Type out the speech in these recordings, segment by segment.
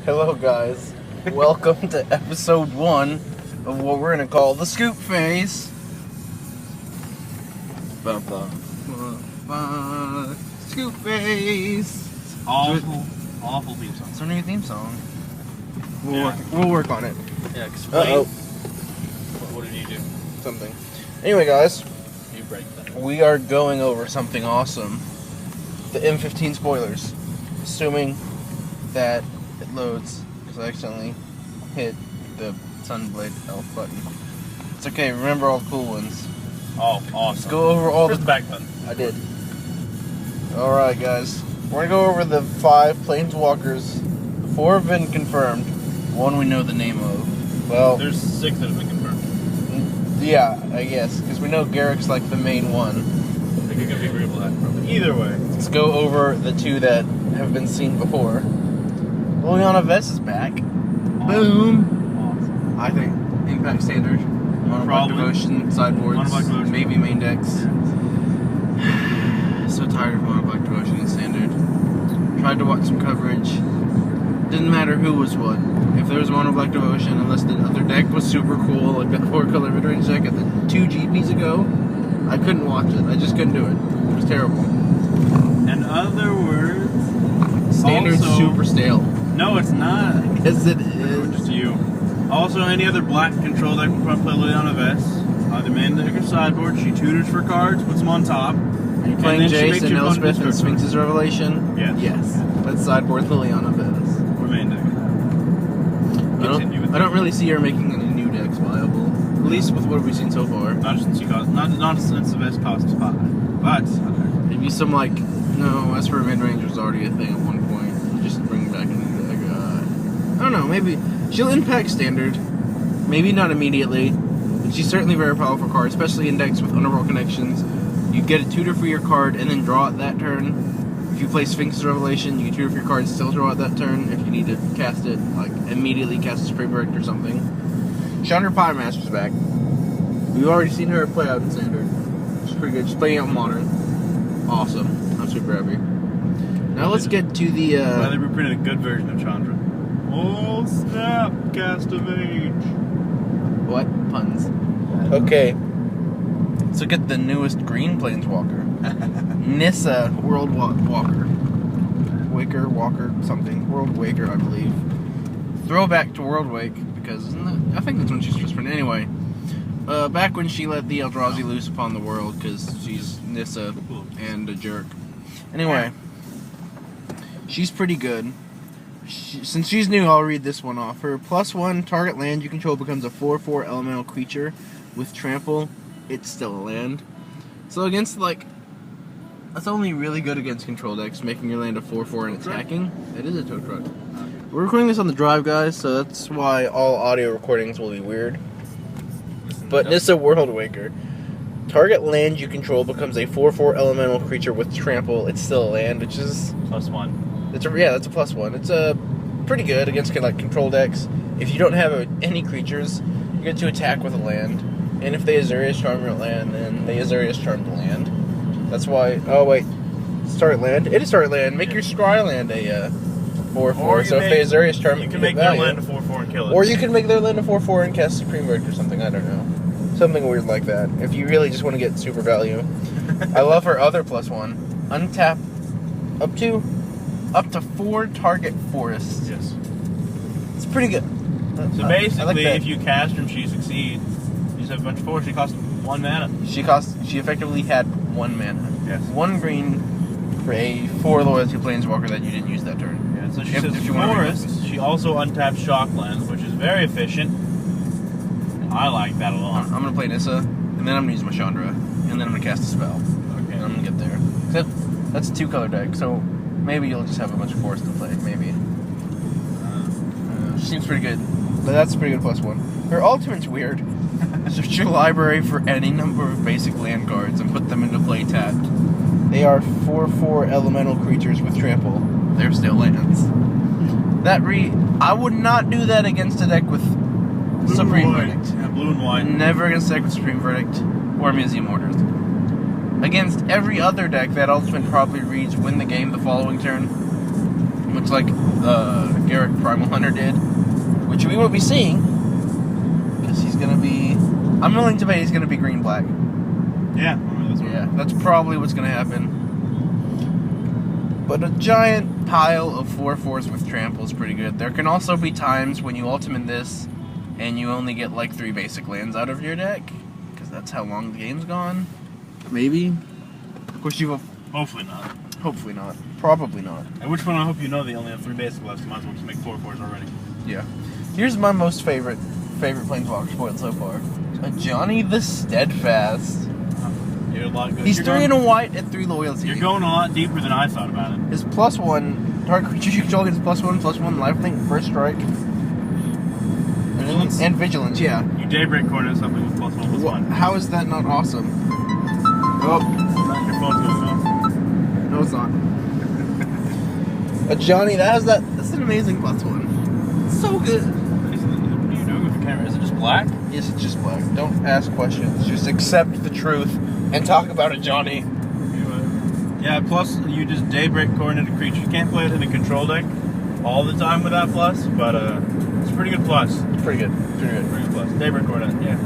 Hello guys, welcome to episode 1 of what we're gonna call the scoop phase. Scoop phase. Awful theme song. It's our new theme song. Yeah. We'll work on it. Yeah, explain. What did you do? Something. Anyway guys, You break that. we are going over something awesome. The M15 spoilers. Assuming that it loads, because I accidentally hit the Sunblade Elf button. It's okay, remember all the cool ones. Oh, awesome. Let's go over all Press the back button. I did. Alright guys, we're gonna go over the 5 planeswalkers. 4 have been confirmed, 1 we know the name of. Well, There's 6 that have been confirmed. yeah, I guess, because we know Garrick's like the main one. I think it could be agreeable to that, probably. Either way. Let's go over the 2 that have been seen before. Liliana Vess is back. Awesome. Boom! Awesome. I think Impact Standard, Mono Black Probably. Devotion, sideboards, Mono Black Devotion. maybe main decks. So tired of Mono Black Devotion and Standard. Tried to watch some coverage. Didn't matter who was what. If there was Mono Black Devotion, unless the other deck was super cool, like that 4-color mid-range deck at the 2 GPs ago, I couldn't watch it. I just couldn't do it. It was terrible. In other words, Standard's also, super stale. No, it's not. Yes, it It's is. just you. Also, any other black control deck will probably play Liliana Vess. Either main deck or sideboard. She tutors for cards, puts them on top. Are you playing then she makes Jace and your opponent Elspeth and discard Sphinx's Revelation? Yes. Yes. That's sideboard Liliana Vess. Or main deck. Continue with I don't really see her making any new decks viable. At least with what we've seen so far. Not since the Vess costs 5. But Maybe some like as for mid-range was already a thing at one point. Just bring back a new deck. I don't know, maybe she'll impact Standard. Maybe not immediately. But she's certainly a very powerful card, especially in decks with Underworld connections. You get a tutor for your card and then draw it that turn. If you play Sphinx's Revelation, you tutor for your card and still draw it that turn. If you need to cast it, like immediately cast a Supreme Verdict or something. Chandra Pyromaster's back. We've already seen her play out in Standard. She's pretty good. She's playing out in Modern. Awesome. I'm super happy. Now let's get to the well, they reprinted a good version of Chandra. Oh snap! Cast of Age. what? Puns. Okay. Let's look at the newest green planeswalker. Nissa World Walker. Walker, something. World Waker, I believe. Throwback to World Wake, because I think that's when she's first printed. Anyway, back when she let the Eldrazi loose upon the world, because she's Nissa and a jerk. Anyway, she's pretty good. Since she's new, I'll read this one off. Her +1 target land you control becomes a 4/4 elemental creature with trample. It's still a land. So against that's only really good against control decks, making your land a 4/4 and attacking. It is a tow truck. We're recording this on the drive, guys, so that's why all audio recordings will be weird. But Nissa World Waker. Target land you control becomes a 4/4 elemental creature with trample. It's still a land, which is +1. that's a +1. It's pretty good against control decks. If you don't have any creatures, you get to attack with a land. And if they Azorius Charm your land, then they Azorius Charm the land. That's why. Oh wait, start land. It is start land. Make your Scry land a 4/4. So if they Azorius Charm, you can make their land a 4/4 and kill it. Or you can make their land a 4/4 and cast Supreme Verdict or something. I don't know. Something weird like that. If you really just want to get super value. I love her other +1. Untap up to 4 target forests. Yes. It's pretty good. So basically, I like that. if you cast her and she succeeds, you just have a bunch of forests. She costs 1 mana. She effectively had 1 mana. Yes. 1 green for a 4 loyalty planeswalker that you didn't use that turn. Yeah. So she If says you wanna forest. She also untaps Shocklands, which is very efficient. I like that a lot. I'm gonna play Nissa, and then I'm gonna use my Chandra, and then I'm gonna cast a spell. Okay. And I'm gonna get there. Except that's a 2-color deck, so maybe you'll just have a bunch of forests to play. Maybe. She seems pretty good, but that's a pretty good +1. Her ultimate's weird. Search your library for any number of basic land cards and put them into play tapped. They are 4/4 elemental creatures with trample. They're still lands. I would not do that against a deck with Supreme Verdict. Yeah, blue and white. Never against a deck with Supreme Verdict or Museum Orders. Against every other deck, that ultimate probably reads win the game the following turn. much like Garrick Primal Hunter did, which we won't be seeing because he's gonna be. I'm willing to bet he's gonna be green black. Yeah, that's probably what's gonna happen. But a giant pile of 4/4s with trample is pretty good. There can also be times when you ultimate this and you only get like 3 basic lands out of your deck, because that's how long the game's gone. Maybe. Of course, hopefully not. Hopefully not. Probably not. At which point I hope you know they only have 3 basic left, so might as well just make 4/4s already. Yeah. Here's my most favorite Planeswalker spoiled so far. A Johnny the Steadfast. You're a lot good. He's 3 and a white at 3 loyalty. You're going a lot deeper than I thought about it. His +1 target creature you control gets +1/+1 lifelink, first strike. Vigilance? And vigilance, yeah. You Daybreak Corner something with +1/+1. How is that not awesome? Oh. Your phone's going off. No, it's not. A Johnny, that's an amazing +1. It's so good. What are you doing with the camera? Is it just black? Yes, it's just black. Don't ask questions. Just accept the truth and talk about a Johnny. Yeah, plus you just Daybreak Coordinate a creature. You can't play it in a control deck all the time with that plus, but it's a pretty good plus. It's pretty good. Pretty good plus. Daybreak Coordinate, yeah.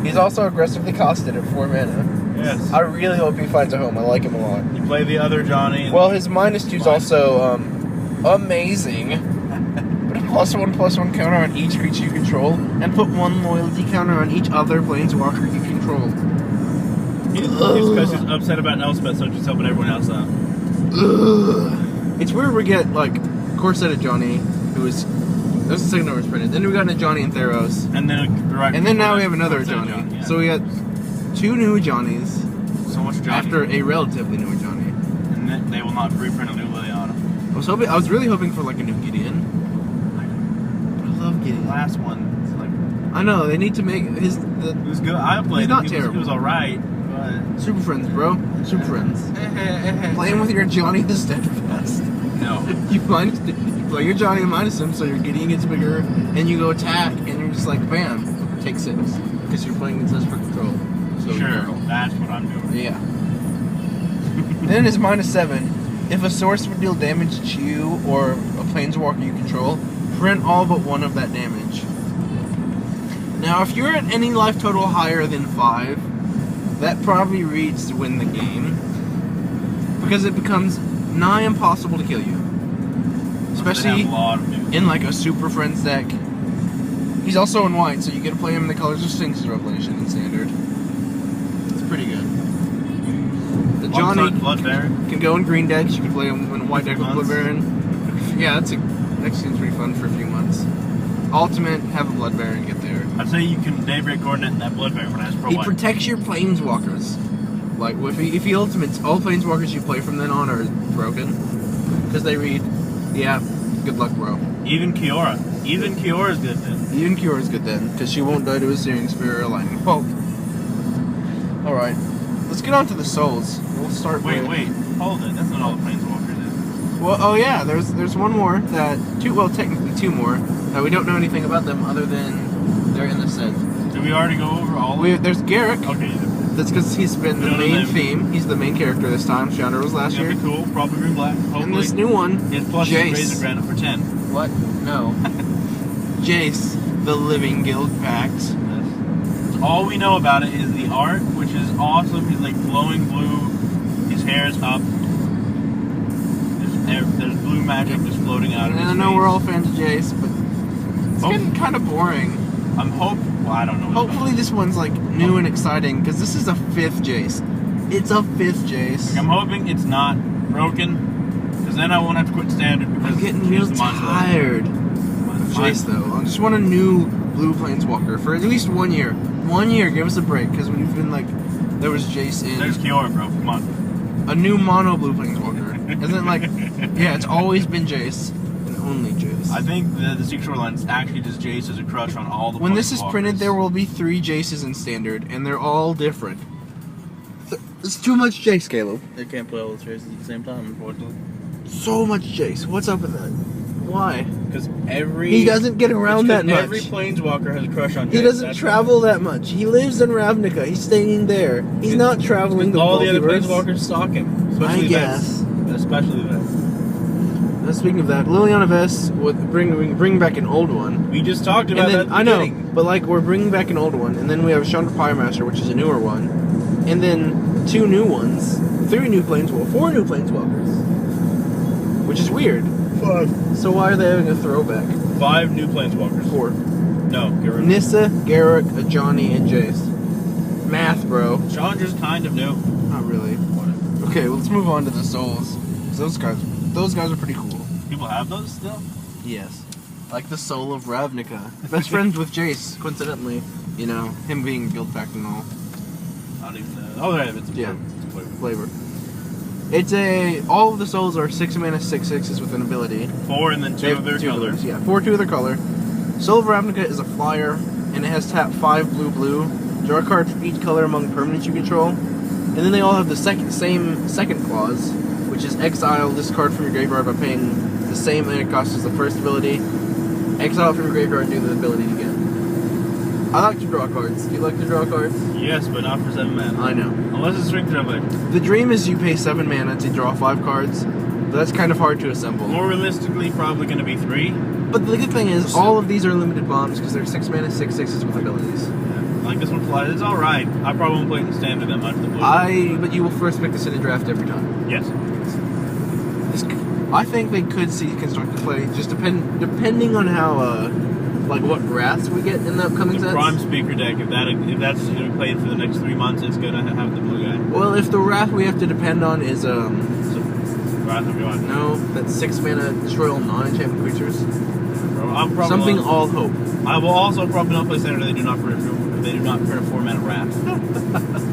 He's also aggressively costed at 4 mana. Yes. I really hope he finds a home. I like him a lot. You play the other Johnny. Well, his -2 is also amazing. Put a +1/+1 counter on each creature you control, and put 1 loyalty counter on each other planeswalker you control. It's because he's upset about Elspeth, so just helping everyone else out. It's where we get, like, Corset Johnny, who is... That's the second number it's printed. Then we got a Johnny and Theros. And then now we have another Johnny. Yeah. So we got 2 new Johnnies. So much Johnny. After a relatively new Johnny. And then they will not reprint a new Liliana. I was really hoping for, like, a new Gideon. I love Gideon. The last one. It's like, I know, they need to make it was good. I played he's it. not It terrible. was alright. Super friends, bro. Super friends. Playing with your Johnny the Steadfast. No. You play your Johnny and minus him, so your Gideon gets bigger, and you go attack, and you're just like, bam, take 6. Because you're playing against us for control. So Sure, that's what I'm doing. Yeah. Then it's -7. If a source would deal damage to you or a planeswalker you control, print all but 1 of that damage. Now, if you're at any life total higher than 5, that probably reads to win the game, because it becomes nigh impossible to kill you. Especially in like a Super Friends deck. He's also in white, so you get to play him in the colors of Sphinx's Revelation in Standard. It's pretty good. The Johnny can go in green decks. You can play him in a white deck with Blood Baron. Yeah, that seems pretty fun for a few months. Ultimate, have a Blood Baron get there. I'd say you can Daybreak Coordinate that Blood Baron when it has Pro He White. protects your planeswalkers. Like, if he ultimates, all planeswalkers you play from then on are broken. Because they read, yeah, good luck, bro. Even Kiora. Even Kiora's good then. Even Kiora's good then, because she won't die to a Searing Spear or Lightning Bolt. Alright, let's get on to the souls. We'll start Wait, with... hold it. That's not all the planeswalkers is. Well, oh yeah, there's one more technically 2 more, that we don't know anything about them other than they're in the set. Did we already go over all of them? There's Garrick. Okay. That's because he's been the main theme. He's the main character this time. Chandra was last year. That'd be cool. Probably green black. Hopefully. And this new one, his plus Jace. is Razor Granite for 10. What? No. Jace, the Living Guild Pact. All we know about it is the art, which is awesome. He's like glowing blue. His hair is up. There's blue magic just floating out of his face. I know we're all fans of Jace, but it's getting kind of boring. I don't know. Hopefully this one's like new and exciting, because this is a 5th Jace. It's a 5th Jace. I'm hoping it's not broken, because then I won't have to quit Standard. Because I'm getting real tired of Jace, though. I just want a new blue planeswalker for at least 1 year. 1 year, give us a break, because we've been like, there was Jace in... There's Kiora, bro. Come on. A new mono blue planeswalker. Isn't like... Yeah, it's always been Jace. And only Jace. I think the Secret Shoreline is actually just Jace as a crush on all the When this is printed, there will be 3 Jaces in Standard, and they're all different. It's too much Jace, Caleb. They can't play all the Jaces at the same time, unfortunately. So much Jace. What's up with that? Why? Because he doesn't get around that much. Every planeswalker has a crush on Jace. He doesn't travel that much. He lives in Ravnica. He's staying there. He's not traveling the all the other multiverse. planeswalkers stalk him. Especially I guess. Especially Vets. speaking of that, Liliana Vess with bring back an old one. We just talked about that. I know, but like we're bringing back an old one, and then we have Chandra Pyromaster, which is a newer one, and then 2 new ones, 4 new planeswalkers, which is weird. 5. So why are they having a throwback? 5 new planeswalkers. 4. No, get rid of Nissa, Garruk, Ajani, and Jace. Math, bro. Chandra's kind of new. Not really. Whatever. Okay, well, let's move on to the souls. 'Cause those guys are pretty cool. People have those still? Yes. Like the soul of Ravnica. Best friends with Jace, coincidentally. You know, him being guild pact and all. I don't even know. Oh, right, it's a Flavor. It's all of the souls are 6 mana 6/6s with an ability. 4 and then 2 of their color. Yeah, 4, 2 of their color. Soul of Ravnica is a flyer, and it has tap 5 blue. Draw a card for each color among permanents you control. And then they all have the same second clause, which is exile this card from your graveyard by paying the same mana cost as the first ability. Exile it from your graveyard and do the ability again. I like to draw cards. Do you like to draw cards? Yes, but not for 7 mana. I know. Unless it's Strength Traveler. The dream is you pay 7 mana to draw 5 cards, but that's kind of hard to assemble. More realistically, probably going to be 3. But the good thing is, all of these are limited bombs because they're 6 mana 6/6s with abilities. Like this one flies. It's alright. I probably won't play it in standard that much. But you will first pick this in a draft every time. Yes. I think they could see constructed play, just depending on how, like what wraths we get in the upcoming The sets. Prime Speaker deck, if that's going to be played for the next 3 months, it's going to have the blue guy. Well, if the wrath we have to depend on is, So, Wrath of God. no, that's 6 mana destroy all non-enchantment creatures. I'm probably Something all hope. I will also probably not play standard if they do not print a 4 mana Wrath.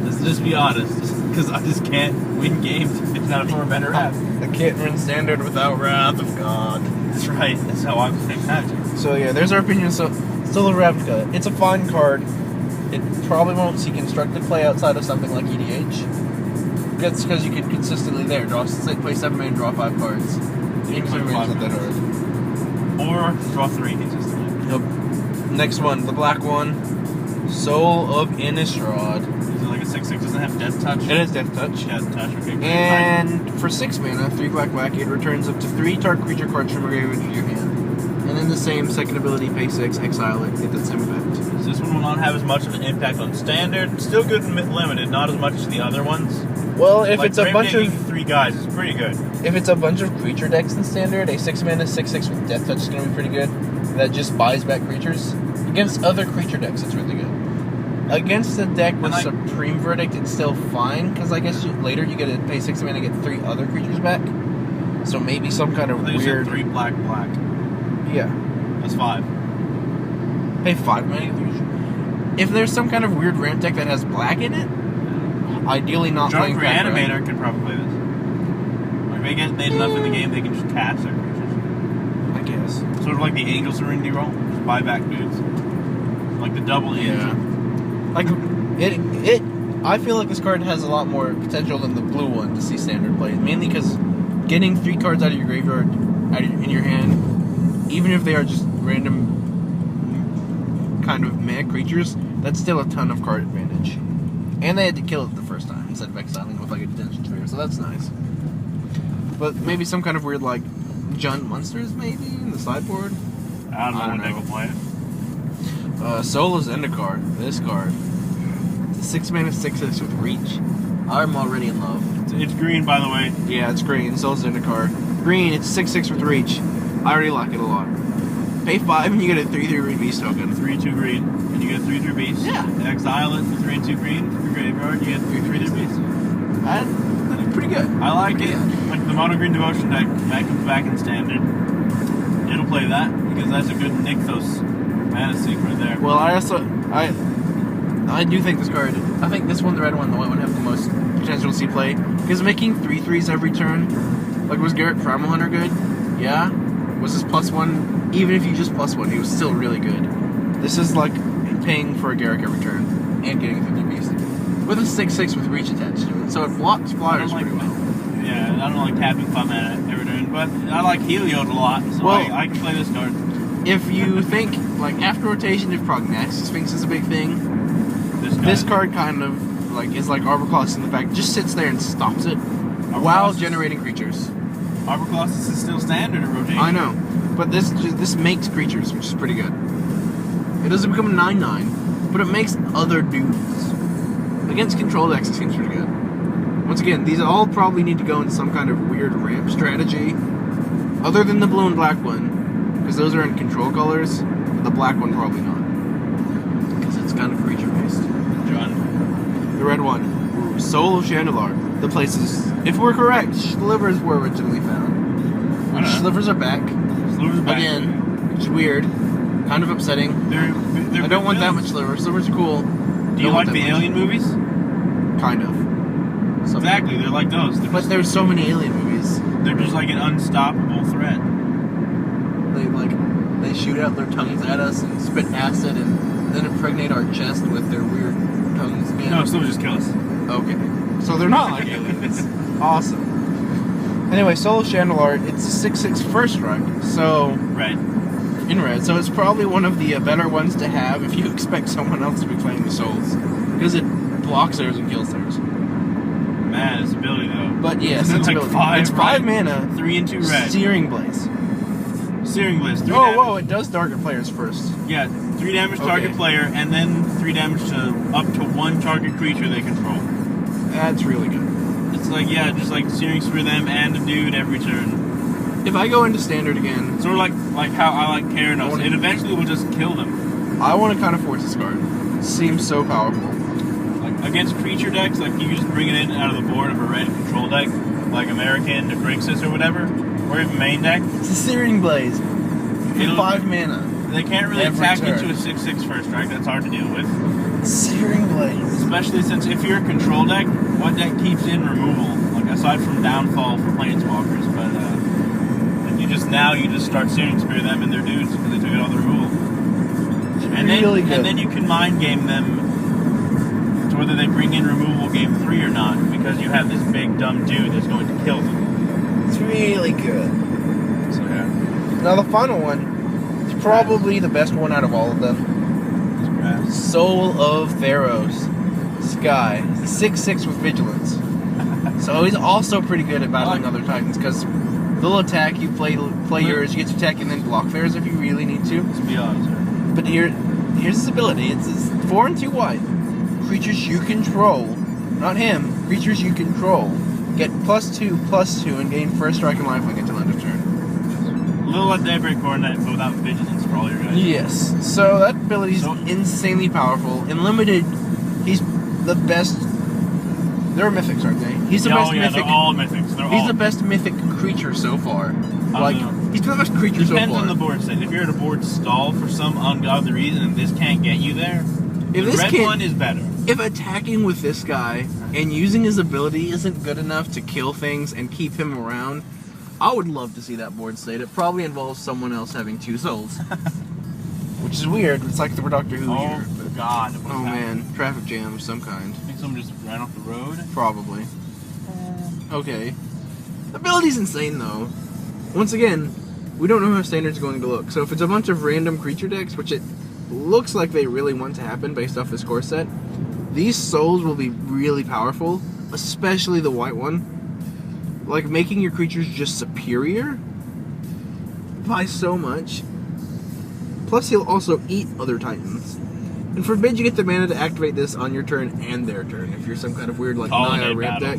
Let's just be honest, because I just can't win games if it's not a 4 mana Wrath. I can't run standard without Wrath of God. That's right. That's how I'm playing Magic. So yeah, there's our opinion. So, still a Ravnica. It's a fine card. It probably won't see constructed play outside of something like EDH. That's because you can consistently play 7 mana and draw 5 cards. Games are not that hard. Or draw 3 consistently. Nope. Next one, the black one. Soul of Innistrad. Is it like a 6/6? Doesn't have Death Touch? It has Death Touch. Death Touch, okay. And for 6 mana, 3 black, it returns up to 3 target creature cards from your graveyard to your hand. And then the same second ability, pay 6, exile it, get the same effect. So this one will not have as much of an impact on standard. Still good and limited, not as much as the other ones. Well, if like it's a bunch of 3 guys, it's pretty good. If it's a bunch of creature decks in standard, a 6 mana 6/6 with Death Touch is going to be pretty good. That just buys back creatures. Against other creature decks, it's really good. Against a deck with Supreme Verdict, it's still fine, because I guess later you get to pay 6 mana and get 3 other creatures back. So maybe some kind of weird... 3 black. Yeah. That's 5. Pay 5 mana. If there's some kind of weird ramp deck that has black in it, ideally not playing Junk Reanimator could probably play this. Or if they get enough in the game, they can just cast their creatures. I guess. Sort of like the Angel Serenity roll. Just buy back dudes. Like the double Angel. Like, I feel like this card has a lot more potential than the blue one to see standard play. Mainly because getting 3 cards out of your graveyard in your hand, even if they are just random kind of meh creatures, that's still a ton of card advantage. And they had to kill it the first time instead of exiling with like a detention trigger, so that's nice. But maybe some kind of weird like Giant Monsters maybe in the sideboard? I don't know when they will play it. Soul of Zendikar, this card. It's a 6 mana 6/6 with reach. I'm already in love. It's green, by the way. Yeah, it's green. Soul of Zendikar. Green, it's 6/6 with reach. I already like it a lot. Pay 5 and you get a 3/3 beast token. 3/2 green. And you get a 3/3 beast. Yeah. Exile it for 3 and 2 green from your graveyard. You get 3/3 beast. That's pretty good. I like it. Like the mono green devotion deck, that comes back in standard. It'll play that because that's a good Nykthos mana sink right there. Well, I do think this card. I think this one, the red one, the white one, have the most potential to see play because making 3/3s every turn. Like, was Garrett Primal Hunter good? Yeah. Was this +1? Even if you just +1, he was still really good. This is like paying for a Garrick every turn and getting a 50 beast with a 6/6 with reach attached to it. So it blocks flyers pretty well. Yeah, I don't like tapping 5 mana every turn, but I like Heliod a lot, so I can play this card. If you think, like, after rotation, if Prognathous Sphinx is a big thing, this card kind of, like, is like Arbor Claws in the fact it just sits there and stops it while generating creatures. Arbor Colossus is still standard in rotation. I know, but this makes creatures, which is pretty good. It doesn't become a 9/9, but it makes other dudes. Against control decks, it seems pretty good. Once again, these all probably need to go in some kind of weird ramp strategy, other than the blue and black one, because those are in control colors. The black one probably not, because it's kind of creature based. John. The red one, ooh, Soul of Chandelar. The places, if we're correct, slivers were originally found. I don't know. Slivers are back. Slivers are back. Again, which is weird. Kind of upsetting. They're I don't want that much slivers. Slivers are cool. Do you like the Alien movies? Kind of. Some. Exactly, they're like those. But there's so many Alien movies. They're just like an unstoppable threat. They shoot out their tongues at us and spit acid and then impregnate our chest with their weird tongues again. No, still just kill us. Okay. So they're not like aliens. Awesome. Anyway, Soul of Chandelar, it's a 6/6 first strike, so... Right. In red, so it's probably one of the better ones to have if you expect someone else to be playing the Souls. Because it blocks theirs and kills theirs. Man, its ability though. But yes, it's like ability. 5 It's 5 red, mana. 3 and 2 red. Searing Blaze. Searing Blaze. 3 Oh, damage. whoa, it does target players first. Yeah, 3 damage target Okay. player, and then 3 damage to up to 1 target creature they control. That's really good. It's like, yeah, just like Searing Spear them and a dude every turn. If I go into standard again, Sort of like how I like Keranos. It eventually will just kill them. I want to kind of force this card. Seems so powerful. Like against creature decks, like you can just bring it in out of the board of a red control deck, like American, Grixis or whatever, or even main deck. It's a Searing Blaze. It'll- 5 mana. They can't really Every attack turn. into a 6/6 first strike. That's hard to deal with. Searing Blaze. Especially since if you're a control deck, what deck keeps in removal? Like aside from Downfall for Planeswalkers, but you just start Searing Spear them and their dudes because they took out all the removal. And really good. And then you can mind game them to whether they bring in removal game 3 or not, because you have this big dumb dude that's going to kill them. It's really good. So yeah. Now the final one is probably the best one out of all of them. It's grass. Soul of Theros. Sky. 6/6 with Vigilance. So he's also pretty good at battling other Titans, because they'll attack, you play yours, you get to attack and then block theirs if you really need to. Let's be honest here. But here's his ability. It's 4 and 2 white. Creatures you control, not him, creatures you control, get +2/+2 and gain first strike and lifelink until end of turn. A little like Daybreak Coronet, but without vigilance for all your guys. Yes. So that ability is insanely powerful. In limited, he's the best. They're mythics, aren't they? He's the best mythic. They're all mythics. He's the best mythic creature so far. He's the best creature so far. Depends on the board state. If you're at a board stall for some ungodly reason and this can't get you there, the red one is better. If attacking with this guy and using his ability isn't good enough to kill things and keep him around, I would love to see that board state. It probably involves someone else having 2 souls. Which is weird. It's like the Doctor Who here. Oh, God. Oh, man. Traffic jam of some kind. I think someone just ran off the road. Probably. Okay. The ability's insane, though. Once again, we don't know how Standard's going to look. So if it's a bunch of random creature decks, which it looks like they really want to happen based off this core set, these souls will be really powerful, especially the white one. Like, making your creatures just superior by so much. Plus, he'll also eat other Titans. And forbid you get the mana to activate this on your turn and their turn, if you're some kind of weird, like, Naya ramp deck.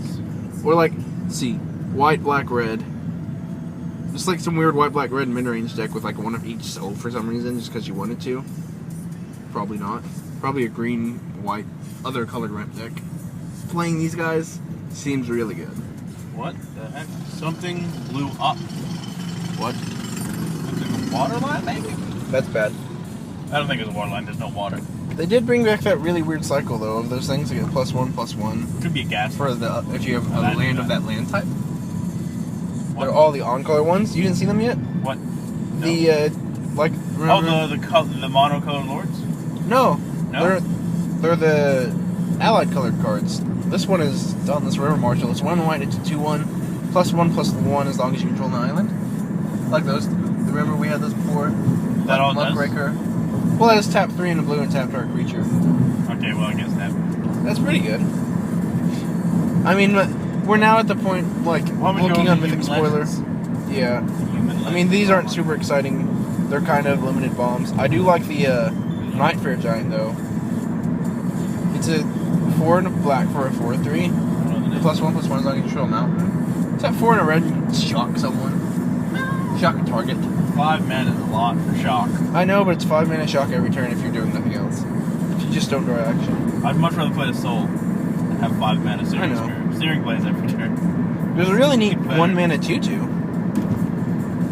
Or, like, see, white, black, red. Just like some weird white, black, red mid-range deck with, like, one of each soul for some reason, just because you wanted to. Probably not. Probably a green, white, other colored ramp deck. Playing these guys seems really good. What the heck? Something blew up. What? Was it a water line, maybe? That's bad. I don't think it's a water line. There's no water. They did bring back that really weird cycle, though, of those things that get +1/+1 Could be a gas. for the if you have a That- land of that land type. What? They're all the on-color ones. You didn't see them yet? What? No. The like. Remember? Oh, the monocolored lords? No. No? They're the allied colored cards. This one is on this River Marshal. It's 1 white. It's a 2/1 +1/+1 as long as you control an island. Like those. Remember we had those before. That all does? Muckraker. Well, it has tap 3 in a blue and tap target creature. Okay, well I guess that. That's pretty good. I mean, we're now at the point, like, Why would you looking go on with Mythic Human Spoiler. Legends? Yeah. Human I mean, these aren't super exciting. They're kind of limited bombs. I do like the Night Fair Giant, though. It's a 4 and a black for a 4/3. +1/+1 is on control mountain. It's at 4 and a red. You can shock someone. Shock a target. 5 mana is a lot for shock. I know, but it's 5 mana shock every turn if you're doing nothing else. If you just don't draw action. I'd much rather play the Soul than have 5 mana Searing Spirit. Searing plays every turn. There's a really neat 1 mana 2/2.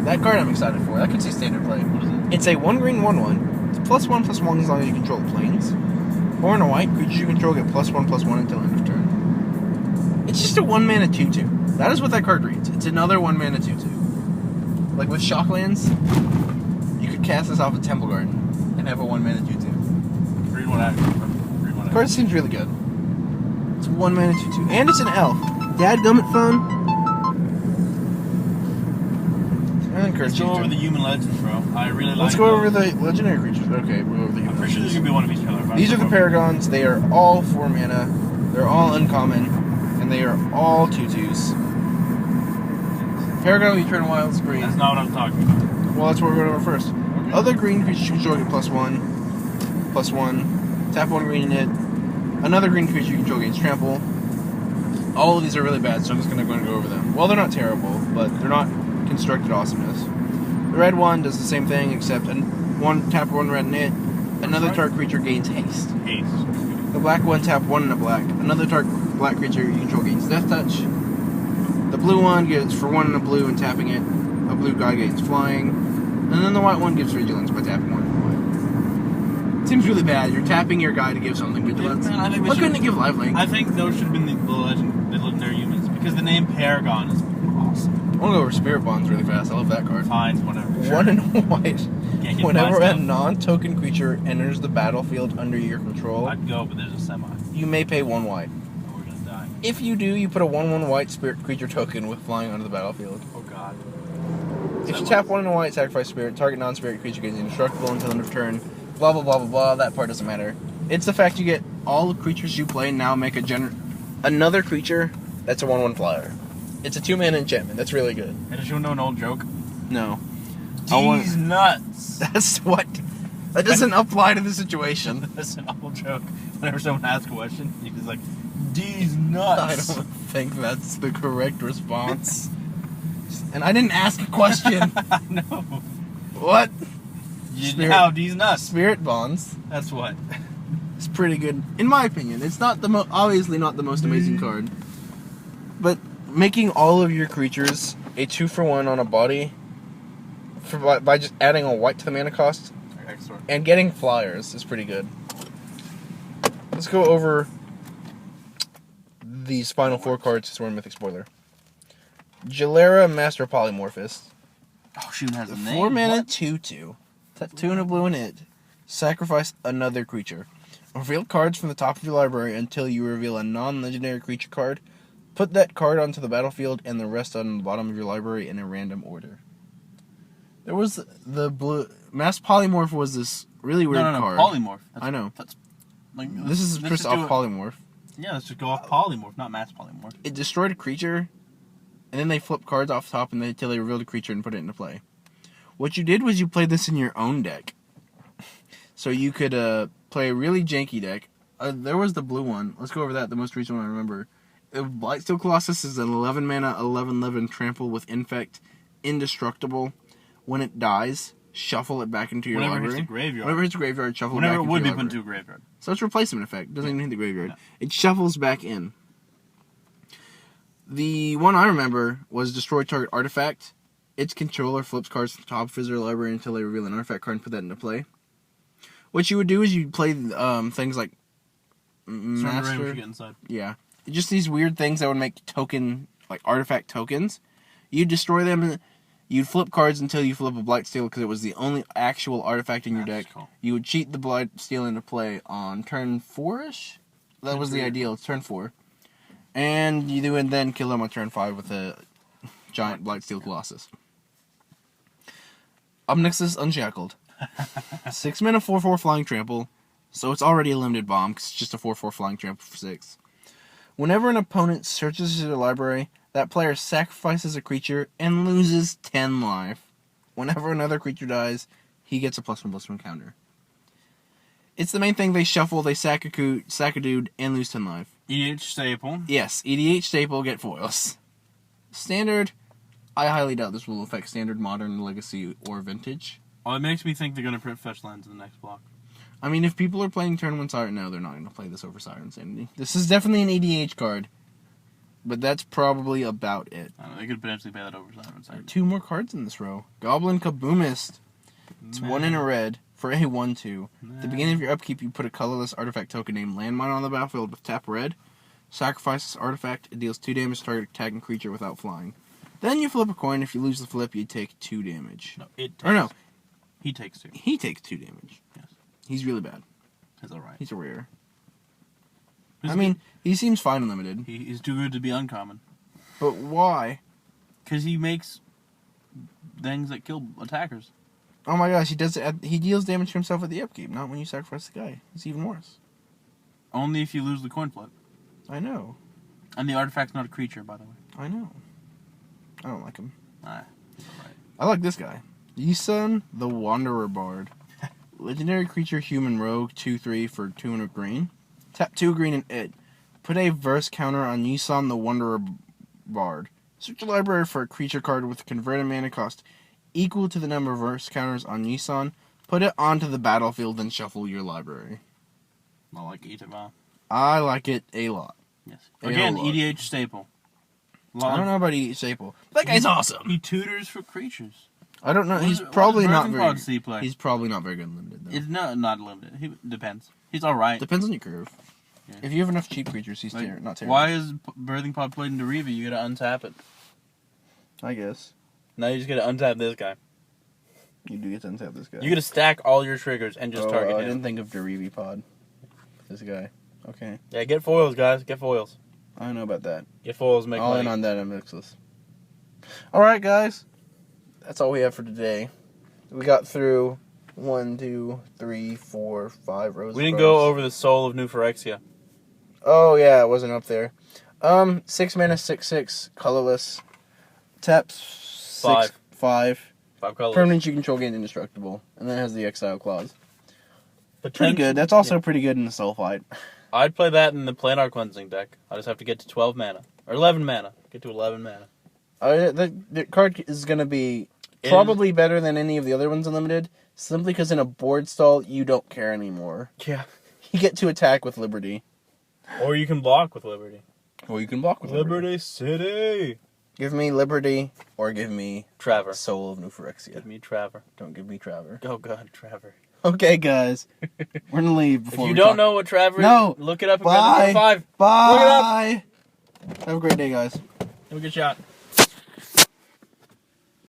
That card I'm excited for. That could see standard play. What is it? It's a 1 green 1/1. It's +1/+1 as long as you control planes. Or in a white, creatures you control get +1/+1 until end of turn. It's just a 1 mana 2/2. That is what that card reads. It's another 1 mana 2/2. Like with Shocklands, you could cast this off of Temple Garden and have a 1 mana 2/2. Read one action. The card seems really good. It's 1 mana 2/2. And it's an elf. Dadgummit fun. Let's go over the human legends, bro. I really like Let's go over the legendary creatures. Okay, we'll go over the human I'm pretty sure legends. there's going to be one of each color. These are the Paragons. They are all 4 mana. They're all uncommon. And they are all 2/2s. Paragon of Eternal Wilds green. That's not what I'm talking about. Well, that's what we're going over first. Okay. Other green creatures you control get +1/+1. Tap 1 green in it. Another green creature you control gains trample. All of these are really bad, so I'm just going to go over them. Well, they're not terrible, but they're not constructed awesomeness. The red one does the same thing, except tap 1 red in it. Another target creature gains haste. The black one, tap 1 in a black. Another target black creature you control gains death touch. The blue one gives for 1 in a blue and tapping it. A blue guy gains flying. And then the white one gives vigilance by tapping 1 in the white. It seems really bad. You're tapping your guy to give something vigilance. Man, I think Why couldn't it give lifelink? I think those should have been the legendary humans, because the name Paragon is awesome. I want to go over Spirit Bonds really fast. I love that card. Fine, whatever. Sure. 1 in white. Can't get Whenever past a them. non-token creature enters the battlefield under your control, I'd go, but there's a semi. you may pay 1 white. Oh, we're gonna die. If you do, you put a 1/1 white spirit creature token with flying onto the battlefield. Oh god. If you tap 1 in a white, sacrifice spirit, target non-spirit creature gains indestructible until end of turn. Blah blah blah blah blah. That part doesn't matter. It's the fact you get all the creatures you play now make another creature that's a 1/1 flyer. It's a 2 mana enchantment. That's really good. Hey, did you know an old joke? No. These nuts. That's what. That doesn't apply to the situation. That's an old joke. Whenever someone asks a question, you just like, these nuts. I don't think that's the correct response. And I didn't ask a question. No. What? Now these nuts. Spirit Bonds. That's what. It's pretty good, in my opinion. It's not obviously not the most amazing card, but making all of your creatures a 2-for-1 on a body by just adding a white to the mana cost and getting flyers is pretty good. Let's go over these final 4 cards because we're in Mythic Spoiler. Jalera, Master Polymorphist. Oh, she has a name. 4 mana 2/2. Tap 2 and a blue in it. Sacrifice another creature. Reveal cards from the top of your library until you reveal a non-legendary creature card. Put that card onto the battlefield and the rest on the bottom of your library in a random order. There was the blue... Mass Polymorph was this really weird card. Polymorph. I know. That's, like, This is just off Polymorph. Yeah, let's just go off Polymorph, not Mass Polymorph. It destroyed a creature, and then they flip cards off top until they revealed a creature and put it into play. What you did was you played this in your own deck. So you could play a really janky deck. There was the blue one. Let's go over that, the most recent one I remember. Blightsteel Colossus is an 11 mana, 11/11 trample with Infect, indestructible. When it dies, shuffle it back into your library. Whenever it hits the graveyard. Whenever it hits the graveyard, shuffle it back Whenever into it would your be put library. into a graveyard. So it's replacement effect. It doesn't even hit the graveyard. No. It shuffles back in. The one I remember was destroy target artifact. Its controller flips cards from the top of his library until they reveal an artifact card and put that into play. What you would do is you'd play things like Master. Yeah. Just these weird things that would make artifact tokens. You'd destroy them and you'd flip cards until you flip a Blightsteel because it was the only actual artifact in your deck. Cool. You would cheat the Blightsteel into play on turn 4-ish. That was the ideal. It's turn 4. And you would then kill them on turn 5 with a giant Blightsteel Colossus. Obnixus Unshackled. 6 mana 4/4 flying trample. So it's already a limited bomb because it's just a 4/4 flying trample for 6. Whenever an opponent searches their library, That player sacrifices a creature and loses 10 life. Whenever another creature dies, he gets a +1/+1 counter. It's the main thing. They shuffle, they sack a dude, and lose 10 life. EDH staple. Yes, EDH staple, get foils. Standard, I highly doubt this will affect Standard, Modern, Legacy, or Vintage. Oh, it makes me think they're going to print fetch lands in the next block. I mean, if people are playing Turn 1 Siren now, they're not going to play this over Siren Sanity. This is definitely an EDH card, but that's probably about it. I don't know, they could potentially play that over Siren. There are 2 more cards in this row. Goblin Kaboomist. It's 1 in a red for a 1/2. At the beginning of your upkeep, you put a colorless artifact token named Landmine on the battlefield with tap red. Sacrifice this artifact. It deals 2 damage to target attacking creature without flying. Then you flip a coin. If you lose the flip, you take 2 damage. No, it takes, or no. He takes 2. He takes 2 damage. Yes. He's really bad. He's alright. He's a rare. I mean, he seems fine and limited. He's too good to be uncommon. But why? Because he makes things that kill attackers. Oh my gosh, he does it. He deals damage to himself at the upkeep, not when you sacrifice the guy. It's even worse. Only if you lose the coin flip. I know. And the artifact's not a creature, by the way. I know. I don't like him. Nah, he's alright. I like this guy. Yisun, the Wanderer Bard. Legendary creature, human rogue, 2/3 for 200 green. Tap 2 green and it. Put a verse counter on Yisun, the Wanderer Bard. Search your library for a creature card with a converted mana cost equal to the number of verse counters on Yisun. Put it onto the battlefield and shuffle your library. I like it, I like it a lot. Yes. Again, EDH staple. I don't know about EDH staple. That guy's awesome. He tutors for creatures. I don't know. He's probably not very. Play? He's probably not very good in limited. Though. It's not limited. He depends. He's all right. Depends on your curve. Yeah. If you have enough cheap creatures, he's not terrible. Why is Birthing Pod played into Riva? You gotta untap it. I guess. Now you just gotta untap this guy. You do get to untap this guy. You gotta stack all your triggers and just target him. I didn't think of Derivi Pod. This guy. Okay. Yeah, get foils, guys. Get foils. I don't know about that. Get foils, make all money. in on that Mixless. Alright, guys. That's all we have for today. We got through 1, 2, 3, 4, 5 rows. We didn't go over the soul of New Phyrexia. Oh, yeah, it wasn't up there. 6 mana, 6/6, colorless. Taps 5. 5 colors. Permanents you control gain indestructible. And then it has the exile clause. Pretty good. That's also pretty good in the soul fight. I'd play that in the Planar Cleansing deck. I just have to get to 12 mana. Or 11 mana. Get to 11 mana. The card is going to be probably better than any of the other ones in Limited, simply because in a board stall, you don't care anymore. Yeah. You get to attack with Liberty. Or you can block with Liberty. Or you can block with Liberty City! Give me Liberty, or give me Traver. Soul of New Phyrexia. Give me Traver. Don't give me Traver. Oh god, Traver. Okay, guys. We're going to leave before If you don't know what Traver is, look it up in Red Dead 5. Bye! Look it up! Have a great day, guys. Have a good shot.